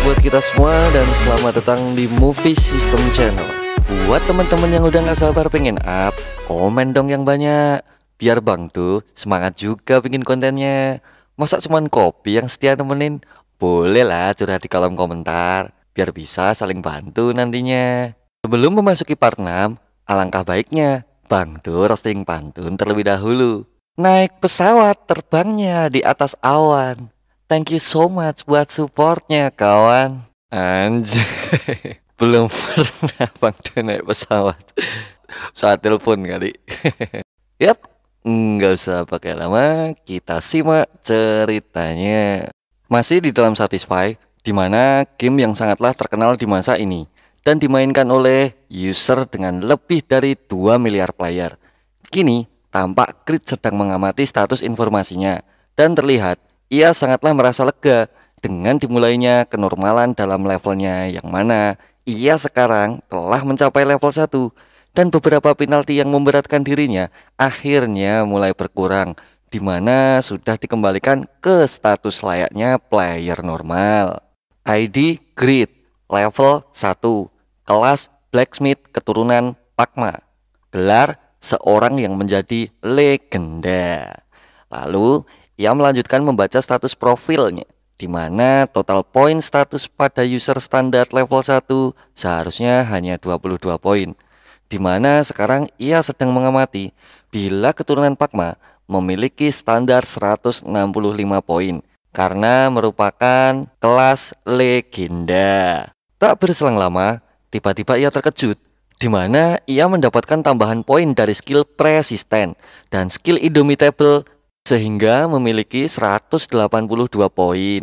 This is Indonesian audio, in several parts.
buat kita semua dan selamat datang di Movie System Channel. Buat teman-teman yang udah gak sabar pengen up, komen dong yang banyak. Biar Bang tuh semangat juga bikin kontennya. Masa cuman kopi yang setia nemenin? Boleh lah curhat di kolom komentar, biar bisa saling bantu nantinya. Sebelum memasuki part 6, alangkah baiknya Bang tuh roasting pantun terlebih dahulu. Naik pesawat terbangnya di atas awan. Thank you so much buat supportnya kawan. Anjay. Belum pernah Bang tuh naik pesawat. Saat telepon kali. Yap, nggak usah pakai lama, kita simak ceritanya. Masih di dalam Satisfy, di mana game yang sangatlah terkenal di masa ini dan dimainkan oleh user dengan lebih dari 2 miliar player. Kini, tampak Creed sedang mengamati status informasinya dan terlihat ia sangatlah merasa lega dengan dimulainya kenormalan dalam levelnya, yang mana ia sekarang telah mencapai level 1 dan beberapa penalti yang memberatkan dirinya akhirnya mulai berkurang, di mana sudah dikembalikan ke status layaknya player normal. ID Creed level 1, kelas Blacksmith keturunan Pakma, gelar seorang yang menjadi legenda. Lalu ia melanjutkan membaca status profilnya, di mana total poin status pada user standar level 1 seharusnya hanya 22 poin, di mana sekarang ia sedang mengamati bila keturunan Pakma memiliki standar 165 poin karena merupakan kelas legenda. Tak berselang lama, tiba-tiba ia terkejut di mana ia mendapatkan tambahan poin dari skill persisten dan skill indomitable sehingga memiliki 182 poin.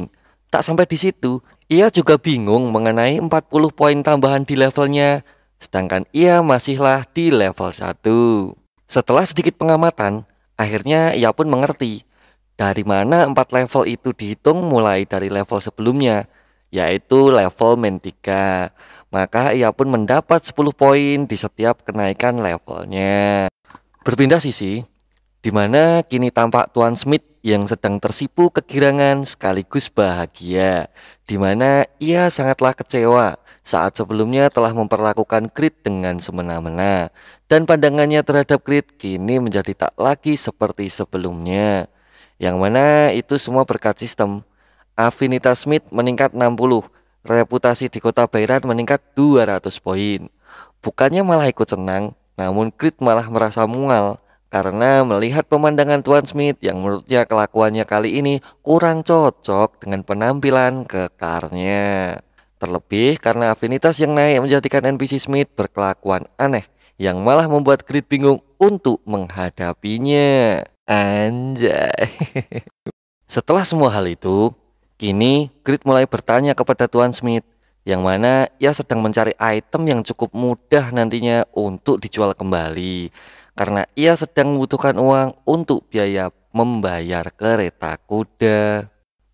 Tak sampai di situ, ia juga bingung mengenai 40 poin tambahan di levelnya, sedangkan ia masihlah di level 1. Setelah sedikit pengamatan, akhirnya ia pun mengerti dari mana 4 level itu dihitung mulai dari level sebelumnya, yaitu level main 3. Maka ia pun mendapat 10 poin di setiap kenaikan levelnya. Berpindah sisi, di mana kini tampak Tuan Smith yang sedang tersipu kegirangan sekaligus bahagia, di mana ia sangatlah kecewa saat sebelumnya telah memperlakukan Creed dengan semena-mena, dan pandangannya terhadap Creed kini menjadi tak lagi seperti sebelumnya, yang mana itu semua berkat sistem. Afinitas Smith meningkat 60, reputasi di kota Bayrat meningkat 200 poin. Bukannya malah ikut senang, namun Creed malah merasa mual karena melihat pemandangan Tuan Smith yang menurutnya kelakuannya kali ini kurang cocok dengan penampilan kekarnya. Terlebih karena afinitas yang naik menjadikan NPC Smith berkelakuan aneh yang malah membuat Creed bingung untuk menghadapinya. Anjay. Setelah semua hal itu, kini Creed mulai bertanya kepada Tuan Smith, yang mana ia sedang mencari item yang cukup mudah nantinya untuk dijual kembali, karena ia sedang membutuhkan uang untuk biaya membayar kereta kuda.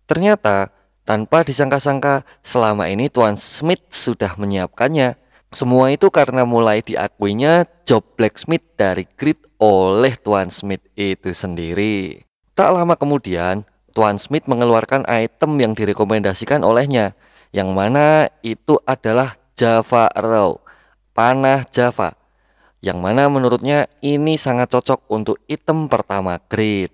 Ternyata tanpa disangka-sangka selama ini Tuan Smith sudah menyiapkannya. Semua itu karena mulai diakuinya job blacksmith dari Creed oleh Tuan Smith itu sendiri. Tak lama kemudian, Tuan Smith mengeluarkan item yang direkomendasikan olehnya, yang mana itu adalah Java Raw, panah Java, yang mana menurutnya ini sangat cocok untuk item pertama Creed.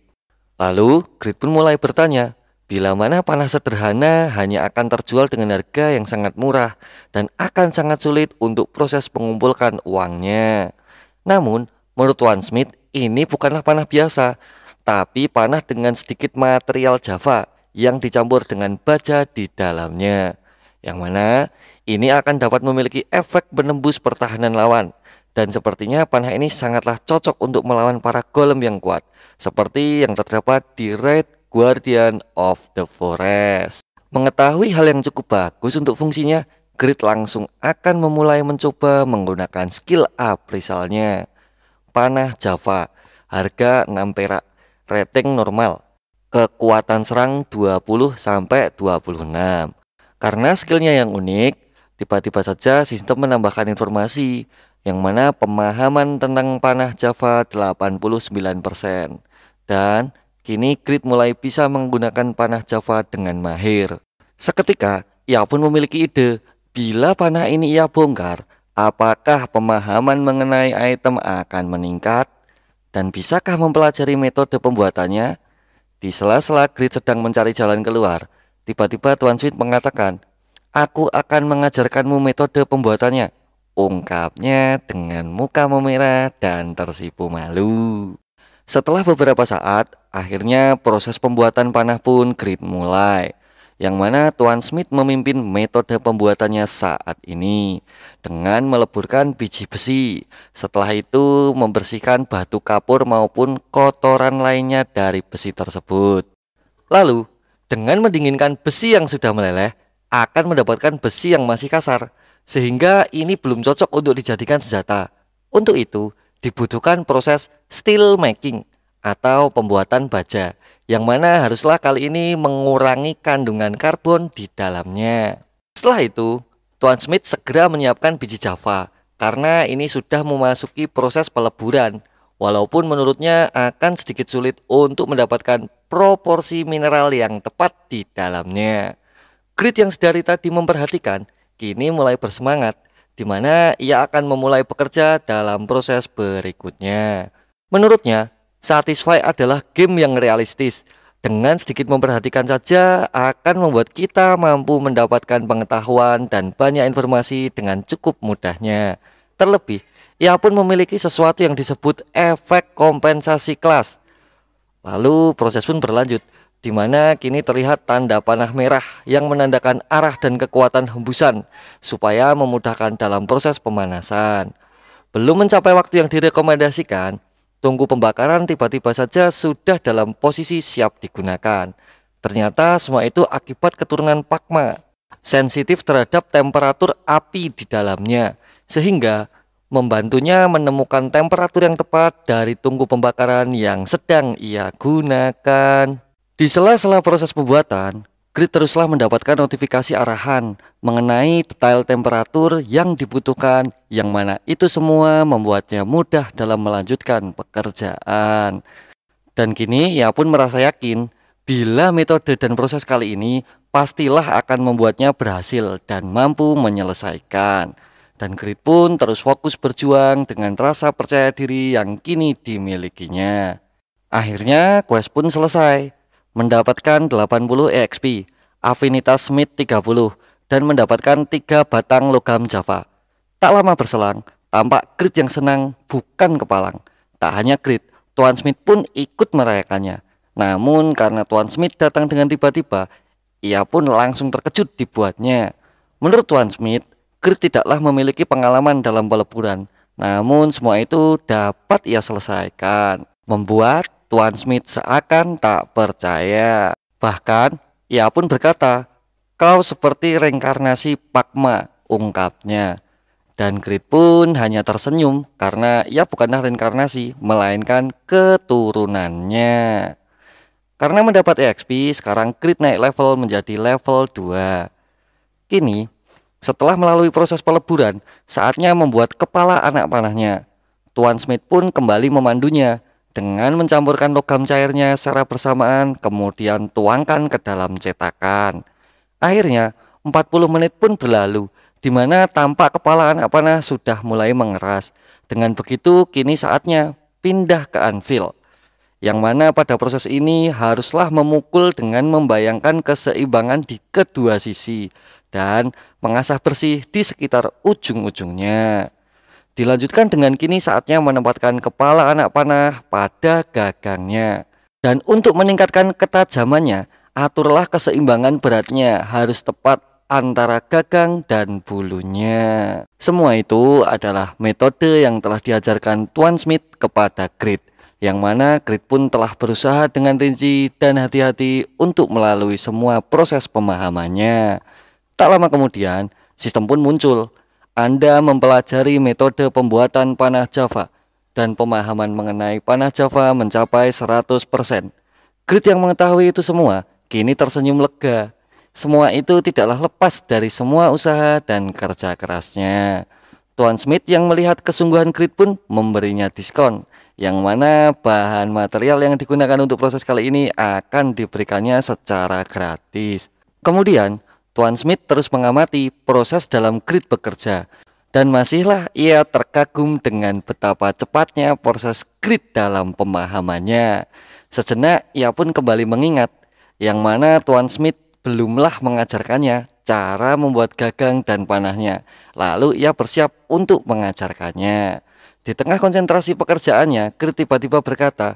Lalu Creed pun mulai bertanya, bila mana panah sederhana hanya akan terjual dengan harga yang sangat murah dan akan sangat sulit untuk proses mengumpulkan uangnya. Namun menurut Tuan Smith ini bukanlah panah biasa, tapi panah dengan sedikit material Java yang dicampur dengan baja di dalamnya, yang mana ini akan dapat memiliki efek menembus pertahanan lawan. Dan sepertinya panah ini sangatlah cocok untuk melawan para golem yang kuat, seperti yang terdapat di Raid Guardian of the Forest. Mengetahui hal yang cukup bagus untuk fungsinya, Creed langsung akan memulai mencoba menggunakan skill up risalnya. Panah Java, harga 6 perak, rating normal, kekuatan serang 20-26. Karena skillnya yang unik, tiba-tiba saja sistem menambahkan informasi, yang mana pemahaman tentang panah Java 89%. Dan kini Creed mulai bisa menggunakan panah Java dengan mahir. Seketika ia pun memiliki ide. Bila panah ini ia bongkar, apakah pemahaman mengenai item akan meningkat? Dan bisakah mempelajari metode pembuatannya? Di sela-sela Grid sedang mencari jalan keluar, tiba-tiba Tuan Sweet mengatakan, "Aku akan mengajarkanmu metode pembuatannya," ungkapnya dengan muka memerah dan tersipu malu. Setelah beberapa saat, akhirnya proses pembuatan panah pun Grid mulai, yang mana Tuan Smith memimpin metode pembuatannya saat ini dengan meleburkan biji besi. Setelah itu membersihkan batu kapur maupun kotoran lainnya dari besi tersebut. Lalu, dengan mendinginkan besi yang sudah meleleh, akan mendapatkan besi yang masih kasar, sehingga ini belum cocok untuk dijadikan senjata. Untuk itu, dibutuhkan proses steel making atau pembuatan baja, yang mana haruslah kali ini mengurangi kandungan karbon di dalamnya. Setelah itu, Tuan Smith segera menyiapkan biji java, karena ini sudah memasuki proses peleburan. Walaupun menurutnya akan sedikit sulit untuk mendapatkan proporsi mineral yang tepat di dalamnya. Grid yang sedari tadi memperhatikan, kini mulai bersemangat, di mana ia akan memulai bekerja dalam proses berikutnya. Menurutnya, Satisfy adalah game yang realistis. Dengan sedikit memperhatikan saja akan membuat kita mampu mendapatkan pengetahuan dan banyak informasi dengan cukup mudahnya. Terlebih, ia pun memiliki sesuatu yang disebut efek kompensasi kelas. Lalu proses pun berlanjut, di mana kini terlihat tanda panah merah yang menandakan arah dan kekuatan hembusan, supaya memudahkan dalam proses pemanasan. Belum mencapai waktu yang direkomendasikan, tungku pembakaran tiba-tiba saja sudah dalam posisi siap digunakan. Ternyata semua itu akibat keturunan Pakma, sensitif terhadap temperatur api di dalamnya, sehingga membantunya menemukan temperatur yang tepat dari tungku pembakaran yang sedang ia gunakan. Di sela-sela proses pembuatan, Grid teruslah mendapatkan notifikasi arahan mengenai detail temperatur yang dibutuhkan, yang mana itu semua membuatnya mudah dalam melanjutkan pekerjaan. Dan kini ia pun merasa yakin bila metode dan proses kali ini pastilah akan membuatnya berhasil dan mampu menyelesaikan. Dan Grid pun terus fokus berjuang dengan rasa percaya diri yang kini dimilikinya. Akhirnya quest pun selesai, mendapatkan 80 EXP, afinitas Smith 30, dan mendapatkan 3 batang logam Java. Tak lama berselang, tampak Grid yang senang bukan kepalang. Tak hanya Grid, Tuan Smith pun ikut merayakannya. Namun karena Tuan Smith datang dengan tiba-tiba, ia pun langsung terkejut dibuatnya. Menurut Tuan Smith, Grid tidaklah memiliki pengalaman dalam peleburan, namun semua itu dapat ia selesaikan, membuat Tuan Smith seakan tak percaya. Bahkan ia pun berkata, "Kau seperti reinkarnasi Pakma," ungkapnya. Dan Grid pun hanya tersenyum karena ia bukanlah reinkarnasi, melainkan keturunannya. Karena mendapat EXP, sekarang Grid naik level menjadi level 2. Kini, setelah melalui proses peleburan, saatnya membuat kepala anak panahnya. Tuan Smith pun kembali memandunya dengan mencampurkan logam cairnya secara bersamaan, kemudian tuangkan ke dalam cetakan. Akhirnya 40 menit pun berlalu, di mana tampak kepala anak panah sudah mulai mengeras. Dengan begitu kini saatnya pindah ke anvil, yang mana pada proses ini haruslah memukul dengan membayangkan keseimbangan di kedua sisi dan mengasah bersih di sekitar ujung-ujungnya. Dilanjutkan dengan kini saatnya menempatkan kepala anak panah pada gagangnya. Dan untuk meningkatkan ketajamannya, aturlah keseimbangan beratnya harus tepat antara gagang dan bulunya. Semua itu adalah metode yang telah diajarkan Tuan Smith kepada Grid, yang mana Grid pun telah berusaha dengan rinci dan hati-hati untuk melalui semua proses pemahamannya. Tak lama kemudian, sistem pun muncul. Anda mempelajari metode pembuatan panah Java, dan pemahaman mengenai panah Java mencapai 100%. Grid yang mengetahui itu semua, kini tersenyum lega. Semua itu tidaklah lepas dari semua usaha dan kerja kerasnya. Tuan Smith yang melihat kesungguhan Grid pun memberinya diskon, yang mana bahan material yang digunakan untuk proses kali ini akan diberikannya secara gratis. Kemudian, Tuan Smith terus mengamati proses dalam Grid bekerja. Dan masihlah ia terkagum dengan betapa cepatnya proses Grid dalam pemahamannya. Sejenak ia pun kembali mengingat yang mana Tuan Smith belumlah mengajarkannya cara membuat gagang dan panahnya. Lalu ia bersiap untuk mengajarkannya. Di tengah konsentrasi pekerjaannya, Grid tiba-tiba berkata,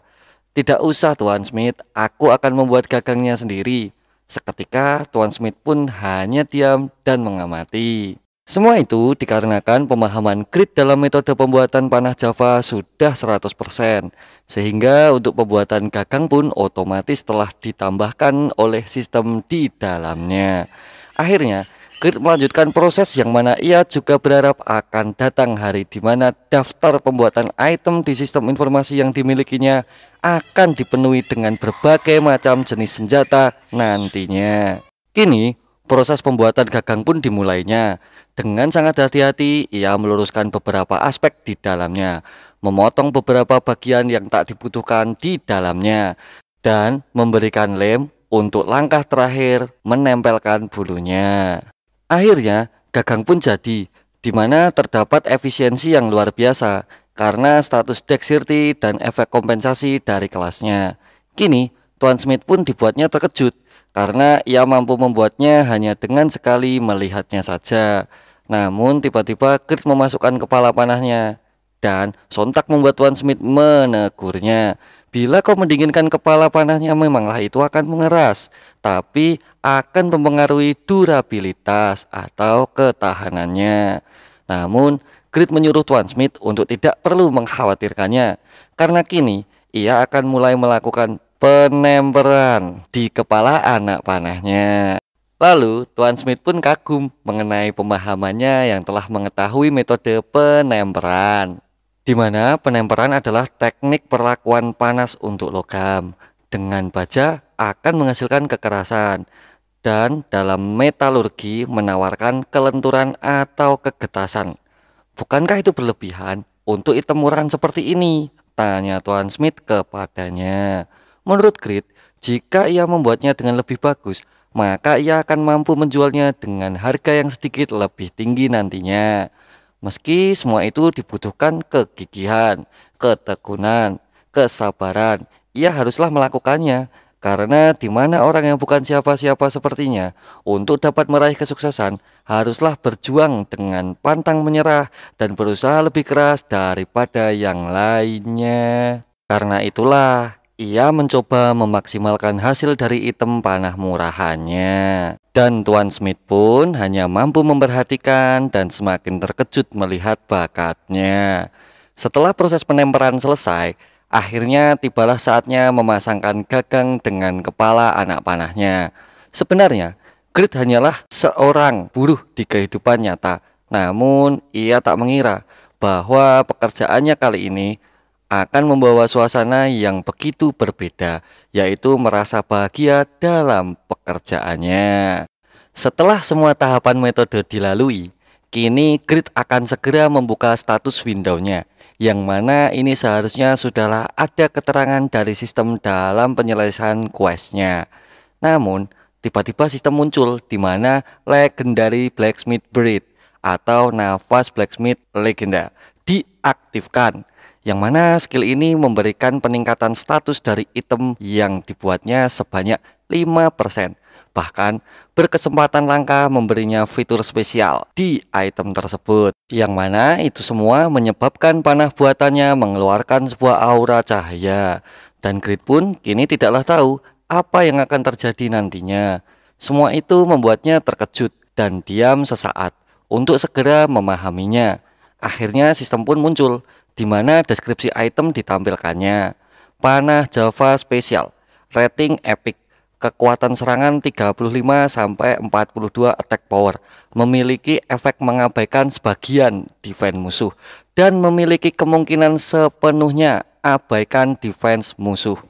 "Tidak usah Tuan Smith, aku akan membuat gagangnya sendiri." Seketika Tuan Smith pun hanya diam dan mengamati. Semua itu dikarenakan pemahaman Grid dalam metode pembuatan panah Java sudah 100%, sehingga untuk pembuatan gagang pun otomatis telah ditambahkan oleh sistem di dalamnya. Akhirnya, Grid melanjutkan proses yang mana ia juga berharap akan datang hari di mana daftar pembuatan item di sistem informasi yang dimilikinya akan dipenuhi dengan berbagai macam jenis senjata nantinya. Kini, proses pembuatan gagang pun dimulainya. Dengan sangat hati-hati, ia meluruskan beberapa aspek di dalamnya, memotong beberapa bagian yang tak dibutuhkan di dalamnya, dan memberikan lem untuk langkah terakhir menempelkan bulunya. Akhirnya, gagang pun jadi, di mana terdapat efisiensi yang luar biasa karena status dexterity dan efek kompensasi dari kelasnya. Kini, Tuan Smith pun dibuatnya terkejut karena ia mampu membuatnya hanya dengan sekali melihatnya saja. Namun tiba-tiba Grid memasukkan kepala panahnya dan sontak membuat Tuan Smith menegurnya. "Bila kau mendinginkan kepala panahnya, memanglah itu akan mengeras, tapi akan mempengaruhi durabilitas atau ketahanannya." Namun Grid menyuruh Tuan Smith untuk tidak perlu mengkhawatirkannya, karena kini ia akan mulai melakukan penemperan di kepala anak panahnya. Lalu Tuan Smith pun kagum mengenai pemahamannya yang telah mengetahui metode penemperan, di mana penemperan adalah teknik perlakuan panas untuk logam. Dengan baja akan menghasilkan kekerasan, dan dalam metalurgi menawarkan kelenturan atau kegetasan. "Bukankah itu berlebihan untuk item murahan seperti ini?" tanya Tuan Smith kepadanya. Menurut Grid, jika ia membuatnya dengan lebih bagus, maka ia akan mampu menjualnya dengan harga yang sedikit lebih tinggi nantinya. Meski semua itu dibutuhkan kegigihan, ketekunan, kesabaran, ia haruslah melakukannya. Karena di mana orang yang bukan siapa-siapa sepertinya, untuk dapat meraih kesuksesan, haruslah berjuang dengan pantang menyerah dan berusaha lebih keras daripada yang lainnya. Karena itulah, ia mencoba memaksimalkan hasil dari item panah murahannya. Dan Tuan Smith pun hanya mampu memperhatikan dan semakin terkejut melihat bakatnya. Setelah proses penemperan selesai, akhirnya tibalah saatnya memasangkan gagang dengan kepala anak panahnya. Sebenarnya, Grid hanyalah seorang buruh di kehidupan nyata. Namun, ia tak mengira bahwa pekerjaannya kali ini akan membawa suasana yang begitu berbeda, yaitu merasa bahagia dalam pekerjaannya. Setelah semua tahapan metode dilalui, kini Grid akan segera membuka status window-nya, yang mana ini seharusnya sudahlah ada keterangan dari sistem dalam penyelesaian quest-nya. Namun, tiba-tiba sistem muncul di mana Legendary Blacksmith Breed atau nafas Blacksmith Legenda diaktifkan, yang mana skill ini memberikan peningkatan status dari item yang dibuatnya sebanyak 5%. Bahkan berkesempatan langka memberinya fitur spesial di item tersebut, yang mana itu semua menyebabkan panah buatannya mengeluarkan sebuah aura cahaya. Dan Grid pun kini tidaklah tahu apa yang akan terjadi nantinya. Semua itu membuatnya terkejut dan diam sesaat untuk segera memahaminya. Akhirnya sistem pun muncul, di mana deskripsi item ditampilkannya. Panah Java spesial, rating epic, kekuatan serangan 35-42 attack power, memiliki efek mengabaikan sebagian defense musuh, dan memiliki kemungkinan sepenuhnya abaikan defense musuh.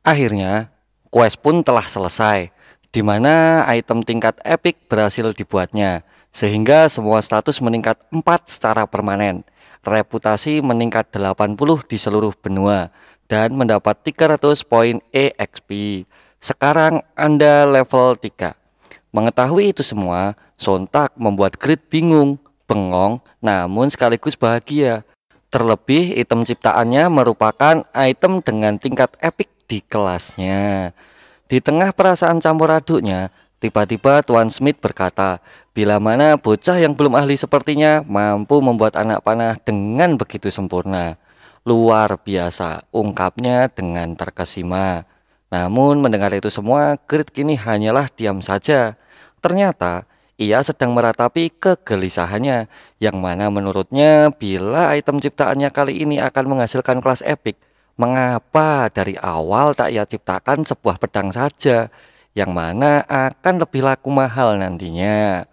Akhirnya, quest pun telah selesai, di mana item tingkat epic berhasil dibuatnya, sehingga semua status meningkat 4 secara permanen. Reputasi meningkat 80 di seluruh benua dan mendapat 300 poin EXP. Sekarang Anda level 3. Mengetahui itu semua, sontak membuat Grid bingung, bengong, namun sekaligus bahagia. Terlebih item ciptaannya merupakan item dengan tingkat epic di kelasnya. Di tengah perasaan campur aduknya, tiba-tiba Tuan Smith berkata, bila mana bocah yang belum ahli sepertinya mampu membuat anak panah dengan begitu sempurna. Luar biasa, ungkapnya dengan terkesima. Namun mendengar itu semua, Grid kini hanyalah diam saja. Ternyata ia sedang meratapi kegelisahannya, yang mana menurutnya bila item ciptaannya kali ini akan menghasilkan kelas epic, mengapa dari awal tak ia ciptakan sebuah pedang saja, yang mana akan lebih laku mahal nantinya.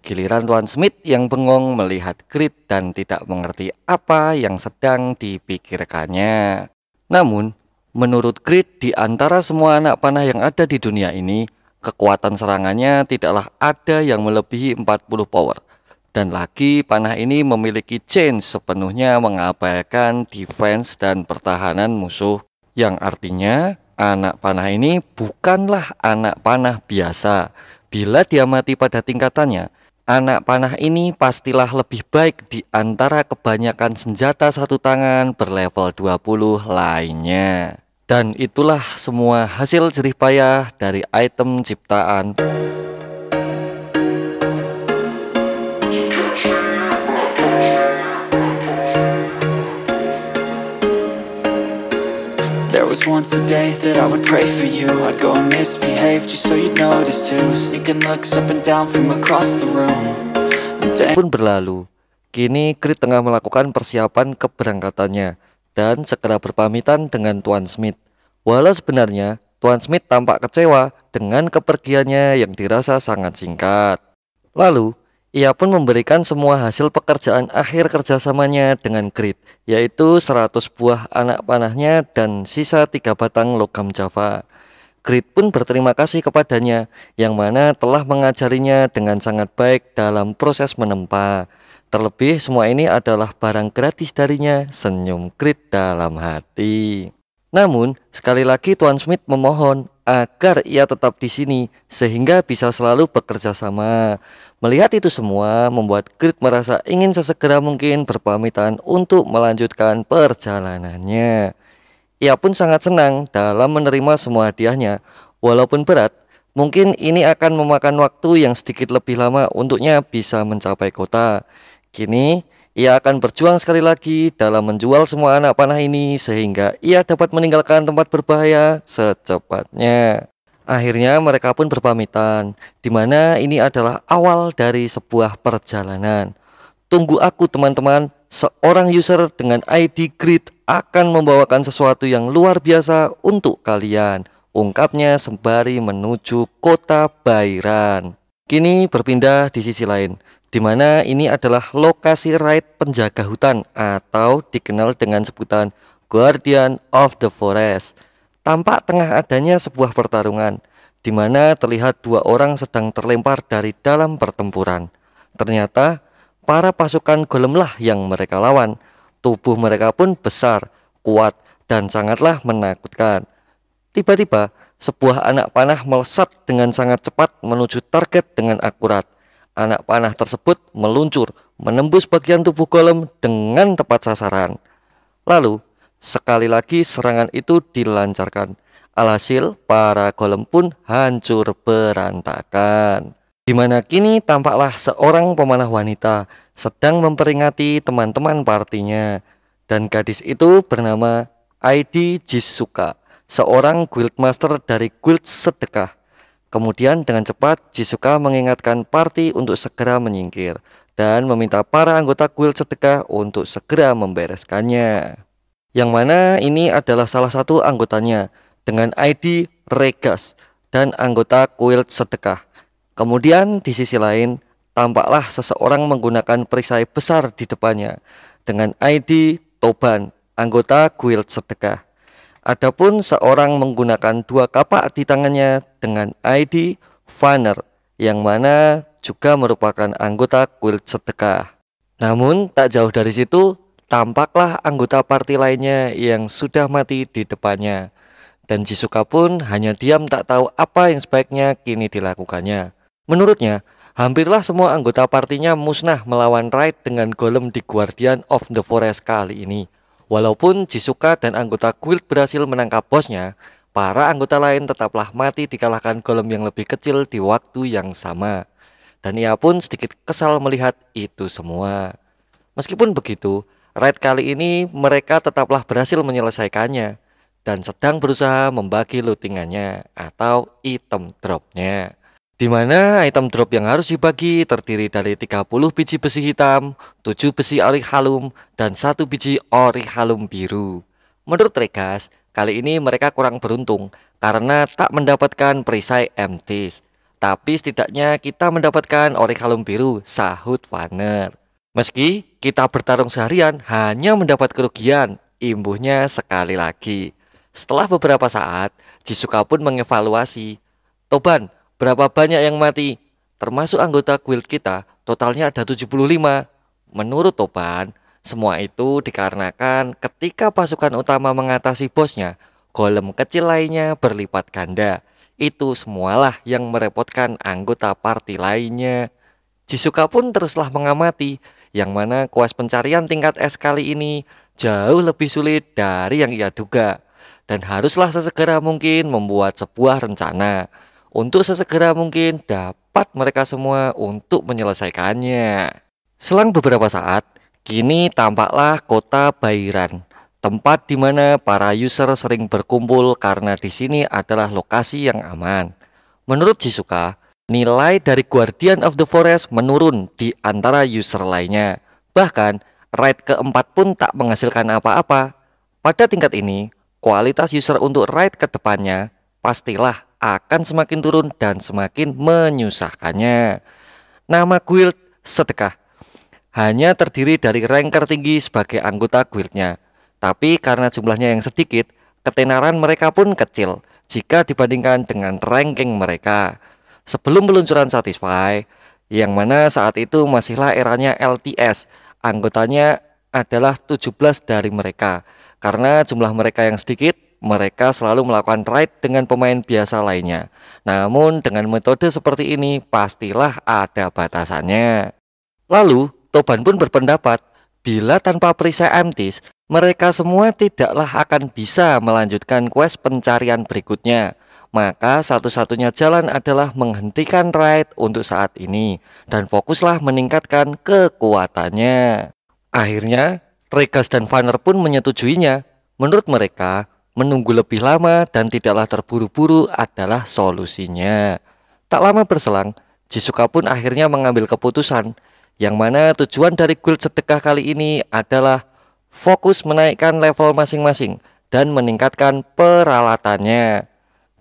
Giliran Tuan Smith yang bengong melihat Grid dan tidak mengerti apa yang sedang dipikirkannya. Namun, menurut Grid, di antara semua anak panah yang ada di dunia ini, kekuatan serangannya tidaklah ada yang melebihi 40 power. Dan lagi panah ini memiliki change sepenuhnya mengabaikan defense dan pertahanan musuh. Yang artinya anak panah ini bukanlah anak panah biasa. Bila dia mati pada tingkatannya, anak panah ini pastilah lebih baik di antara kebanyakan senjata satu tangan berlevel 20 lainnya. Dan itulah semua hasil jerih payah dari item ciptaan. There was once a day that I would pray for you. I'd go and misbehave just so you'd notice too. Sneaking looks up and down from across the room. Pun berlalu. Kini Grid tengah melakukan persiapan keberangkatannya dan segera berpamitan dengan Tuan Smith. Walau sebenarnya Tuan Smith tampak kecewa dengan kepergiannya yang dirasa sangat singkat. Lalu ia pun memberikan semua hasil pekerjaan akhir kerjasamanya dengan Grid, yaitu 100 buah anak panahnya dan sisa 3 batang logam Java. Grid pun berterima kasih kepadanya, yang mana telah mengajarinya dengan sangat baik dalam proses menempa. Terlebih semua ini adalah barang gratis darinya, senyum Grid dalam hati. Namun, sekali lagi Tuan Smith memohon agar ia tetap di sini sehingga bisa selalu bekerja sama. Melihat itu semua membuat Grid merasa ingin sesegera mungkin berpamitan untuk melanjutkan perjalanannya. Ia pun sangat senang dalam menerima semua hadiahnya. Walaupun berat, mungkin ini akan memakan waktu yang sedikit lebih lama untuknya bisa mencapai kota. Kini ia akan berjuang sekali lagi dalam menjual semua anak panah ini sehingga ia dapat meninggalkan tempat berbahaya secepatnya. Akhirnya mereka pun berpamitan, di mana ini adalah awal dari sebuah perjalanan. Tunggu aku teman-teman, seorang user dengan ID Grid akan membawakan sesuatu yang luar biasa untuk kalian, ungkapnya sembari menuju kota Bairan. Kini berpindah di sisi lain, di mana ini adalah lokasi raid penjaga hutan atau dikenal dengan sebutan Guardian of the Forest. Tampak tengah adanya sebuah pertarungan, di mana terlihat 2 orang sedang terlempar dari dalam pertempuran. Ternyata para pasukan golemlah yang mereka lawan. Tubuh mereka pun besar, kuat, dan sangatlah menakutkan. Tiba-tiba sebuah anak panah melesat dengan sangat cepat menuju target dengan akurat. Anak panah tersebut meluncur, menembus bagian tubuh golem dengan tepat sasaran. Lalu, sekali lagi serangan itu dilancarkan. Alhasil, para golem pun hancur berantakan. Di mana kini tampaklah seorang pemanah wanita sedang memperingati teman-teman partinya. Dan gadis itu bernama ID Jisuka, seorang guildmaster dari guild sedekah. Kemudian dengan cepat Jisuka mengingatkan party untuk segera menyingkir dan meminta para anggota guild sedekah untuk segera membereskannya. Yang mana ini adalah salah satu anggotanya dengan ID Regas dan anggota guild sedekah. Kemudian di sisi lain tampaklah seseorang menggunakan perisai besar di depannya dengan ID Toban, anggota guild sedekah. Adapun seorang menggunakan 2 kapak di tangannya dengan ID Vanner, yang mana juga merupakan anggota guild sedekah. Namun tak jauh dari situ tampaklah anggota party lainnya yang sudah mati di depannya. Dan Jisuka pun hanya diam tak tahu apa yang sebaiknya kini dilakukannya. Menurutnya, hampirlah semua anggota partinya musnah melawan Raid dengan golem di Guardian of the Forest kali ini. Walaupun Jisuka dan anggota guild berhasil menangkap bosnya, para anggota lain tetaplah mati dikalahkan golem yang lebih kecil di waktu yang sama. Dan ia pun sedikit kesal melihat itu semua. Meskipun begitu, raid kali ini mereka tetaplah berhasil menyelesaikannya dan sedang berusaha membagi lootingannya atau item dropnya. Di mana item drop yang harus dibagi terdiri dari 30 biji besi hitam, 7 besi ori halum, dan 1 biji ori halum biru. Menurut Regas, kali ini mereka kurang beruntung karena tak mendapatkan perisai Amethyst. Tapi setidaknya kita mendapatkan ori halum biru, sahut Vanner. Meski kita bertarung seharian hanya mendapat kerugian, imbuhnya sekali lagi. Setelah beberapa saat, Jisuka pun mengevaluasi. Toban, berapa banyak yang mati? Termasuk anggota guild kita, totalnya ada 75. Menurut Toban, semua itu dikarenakan ketika pasukan utama mengatasi bosnya, golem kecil lainnya berlipat ganda. Itu semualah yang merepotkan anggota party lainnya. Jisuka pun teruslah mengamati, yang mana quest pencarian tingkat S kali ini jauh lebih sulit dari yang ia duga. Dan haruslah sesegera mungkin membuat sebuah rencana untuk sesegera mungkin dapat mereka semua untuk menyelesaikannya. Selang beberapa saat, kini tampaklah kota Bairan, tempat di mana para user sering berkumpul karena di sini adalah lokasi yang aman. Menurut Jisuka, nilai dari Guardian of the Forest menurun di antara user lainnya. Bahkan, raid keempat pun tak menghasilkan apa-apa. Pada tingkat ini, kualitas user untuk raid ke depannya pastilah akan semakin turun dan semakin menyusahkannya. Nama guild Sedekah hanya terdiri dari ranker tinggi sebagai anggota guildnya. Tapi karena jumlahnya yang sedikit, ketenaran mereka pun kecil jika dibandingkan dengan ranking mereka. Sebelum peluncuran Satisfy, yang mana saat itu masihlah eranya LTS, anggotanya adalah 17 dari mereka. Karena jumlah mereka yang sedikit, mereka selalu melakukan raid dengan pemain biasa lainnya. Namun dengan metode seperti ini pastilah ada batasannya. Lalu Toban pun berpendapat, bila tanpa perisai Amethyst, mereka semua tidaklah akan bisa melanjutkan quest pencarian berikutnya. Maka satu-satunya jalan adalah menghentikan raid untuk saat ini dan fokuslah meningkatkan kekuatannya. Akhirnya, Regas dan Vanner pun menyetujuinya. Menurut mereka, menunggu lebih lama dan tidaklah terburu-buru adalah solusinya. Tak lama berselang, Jisuka pun akhirnya mengambil keputusan, yang mana tujuan dari guild sedekah kali ini adalah fokus menaikkan level masing-masing dan meningkatkan peralatannya.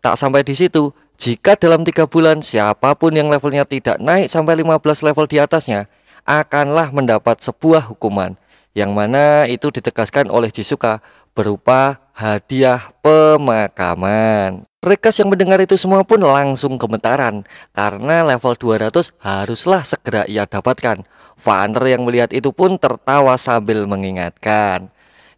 Tak sampai di situ, jika dalam 3 bulan siapapun yang levelnya tidak naik sampai 15 level di atasnya, akanlah mendapat sebuah hukuman, yang mana itu ditegaskan oleh Jisuka berupa hadiah pemakaman. Rekas yang mendengar itu semua pun langsung gemetaran, karena level 200 haruslah segera ia dapatkan. Vanner yang melihat itu pun tertawa sambil mengingatkan.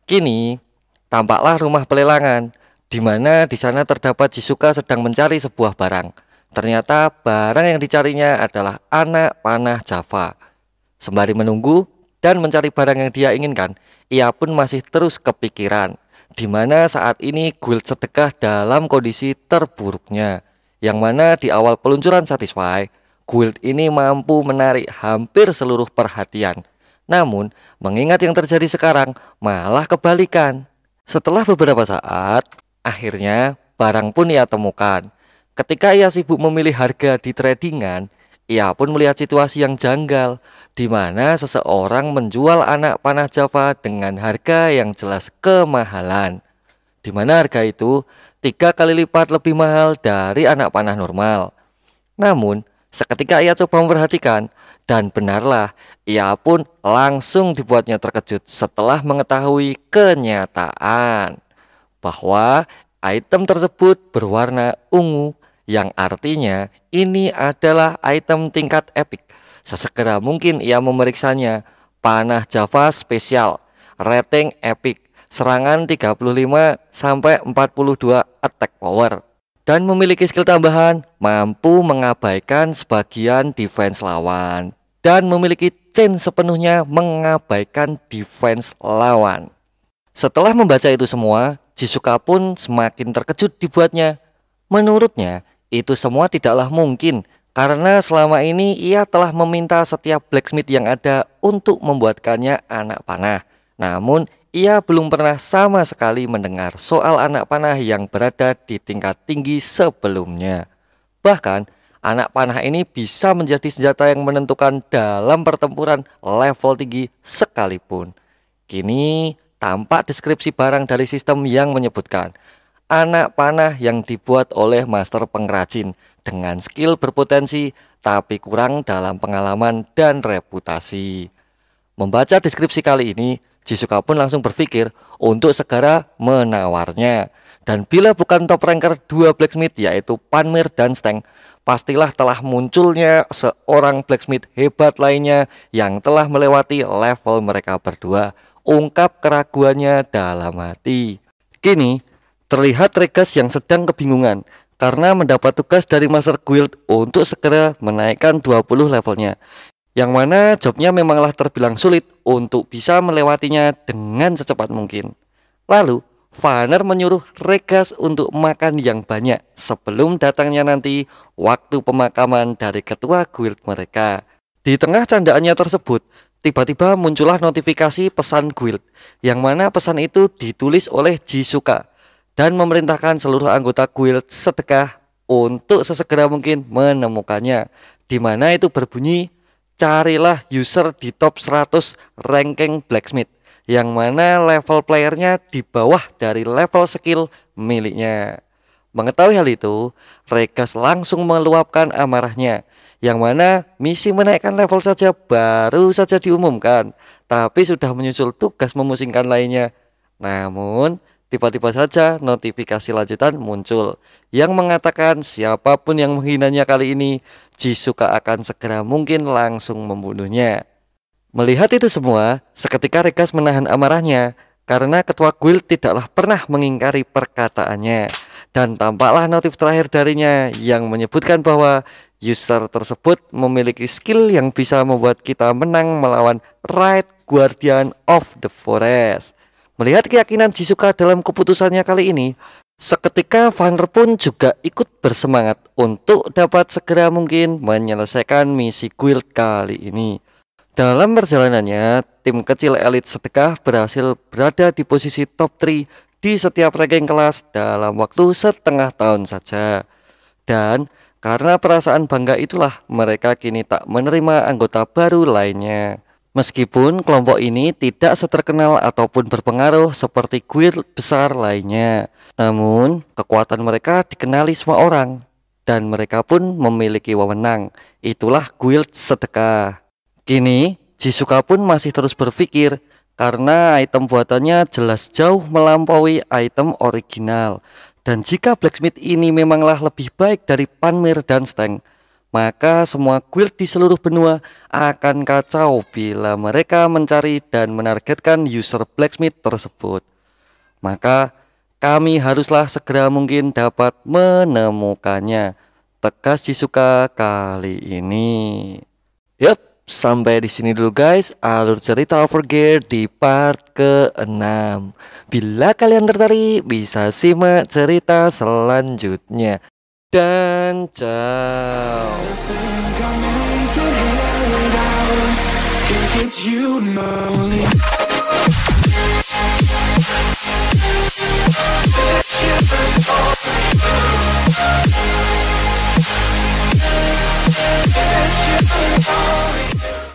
Kini, tampaklah rumah pelelangan, di mana di sana terdapat Jisuka sedang mencari sebuah barang. Ternyata barang yang dicarinya adalah anak panah Java. Sembari menunggu dan mencari barang yang dia inginkan, ia pun masih terus kepikiran, di mana saat ini guild sedekah dalam kondisi terburuknya, yang mana di awal peluncuran Satisfy, guild ini mampu menarik hampir seluruh perhatian. Namun, mengingat yang terjadi sekarang, malah kebalikan. Setelah beberapa saat, akhirnya barang pun ia temukan. Ketika ia sibuk memilih harga di tradingan, ia pun melihat situasi yang janggal, di mana seseorang menjual anak panah Java dengan harga yang jelas kemahalan. Di mana harga itu 3 kali lipat lebih mahal dari anak panah normal. Namun, seketika ia coba memperhatikan, dan benarlah, ia pun langsung dibuatnya terkejut setelah mengetahui kenyataan bahwa item tersebut berwarna ungu, yang artinya ini adalah item tingkat epic. Sesegera mungkin ia memeriksanya. Panah Java spesial, rating epic, serangan 35 sampai 42 attack power. dan memiliki skill tambahan, mampu mengabaikan sebagian defense lawan, dan memiliki chain sepenuhnya mengabaikan defense lawan. Setelah membaca itu semua, Jisuka pun semakin terkejut dibuatnya. Menurutnya, itu semua tidaklah mungkin, karena selama ini ia telah meminta setiap blacksmith yang ada untuk membuatkannya anak panah. Namun, ia belum pernah sama sekali mendengar soal anak panah yang berada di tingkat tinggi sebelumnya. Bahkan, anak panah ini bisa menjadi senjata yang menentukan dalam pertempuran level tinggi sekalipun. Kini, tampak deskripsi barang dari sistem yang menyebutkan anak panah yang dibuat oleh master pengrajin dengan skill berpotensi tapi kurang dalam pengalaman dan reputasi. Membaca deskripsi kali ini, Jisuka pun langsung berpikir untuk segera menawarnya. Dan bila bukan top ranker 2 blacksmith yaitu Panmir dan Steng, pastilah telah munculnya seorang blacksmith hebat lainnya yang telah melewati level mereka berdua, ungkap keraguannya dalam hati. Kini, terlihat Regas yang sedang kebingungan karena mendapat tugas dari Master Guild untuk segera menaikkan 20 levelnya, yang mana jobnya memanglah terbilang sulit untuk bisa melewatinya dengan secepat mungkin. Lalu, Vanner menyuruh Regas untuk makan yang banyak sebelum datangnya nanti waktu pemakaman dari ketua guild mereka. Di tengah candaannya tersebut, tiba-tiba muncullah notifikasi pesan guild, yang mana pesan itu ditulis oleh Jisuka dan memerintahkan seluruh anggota guild sedekah untuk sesegera mungkin menemukannya, di mana itu berbunyi, carilah user di top 100 ranking blacksmith, yang mana level playernya di bawah dari level skill miliknya. Mengetahui hal itu, Regas langsung meluapkan amarahnya, yang mana misi menaikkan level saja baru saja diumumkan, tapi sudah menyusul tugas memusingkan lainnya. Namun, tiba-tiba saja notifikasi lanjutan muncul yang mengatakan siapapun yang menghinanya kali ini, Jisuka akan segera mungkin langsung membunuhnya. Melihat itu semua, seketika Regas menahan amarahnya karena ketua guild tidaklah pernah mengingkari perkataannya. Dan tampaklah notif terakhir darinya yang menyebutkan bahwa user tersebut memiliki skill yang bisa membuat kita menang melawan Right Guardian of the Forest. Melihat keyakinan Jisuka dalam keputusannya kali ini, seketika Vanner pun juga ikut bersemangat untuk dapat segera mungkin menyelesaikan misi guild kali ini. Dalam perjalanannya, tim kecil elit sedekah berhasil berada di posisi top 3 di setiap ranking kelas dalam waktu setengah tahun saja. Dan karena perasaan bangga itulah mereka kini tak menerima anggota baru lainnya. Meskipun kelompok ini tidak seterkenal ataupun berpengaruh seperti guild besar lainnya, namun kekuatan mereka dikenali semua orang dan mereka pun memiliki wewenang. Itulah guild sedekah. Kini Jisuka pun masih terus berpikir karena item buatannya jelas jauh melampaui item original. Dan jika blacksmith ini memanglah lebih baik dari Panmir dan Steng, maka semua guild di seluruh benua akan kacau bila mereka mencari dan menargetkan user blacksmith tersebut. Maka kami haruslah segera mungkin dapat menemukannya, tegas Jisuka kali ini. Yup, sampai di sini dulu guys alur cerita Overgear di part ke-6. Bila kalian tertarik bisa simak cerita selanjutnya. Dan ciao. It's you,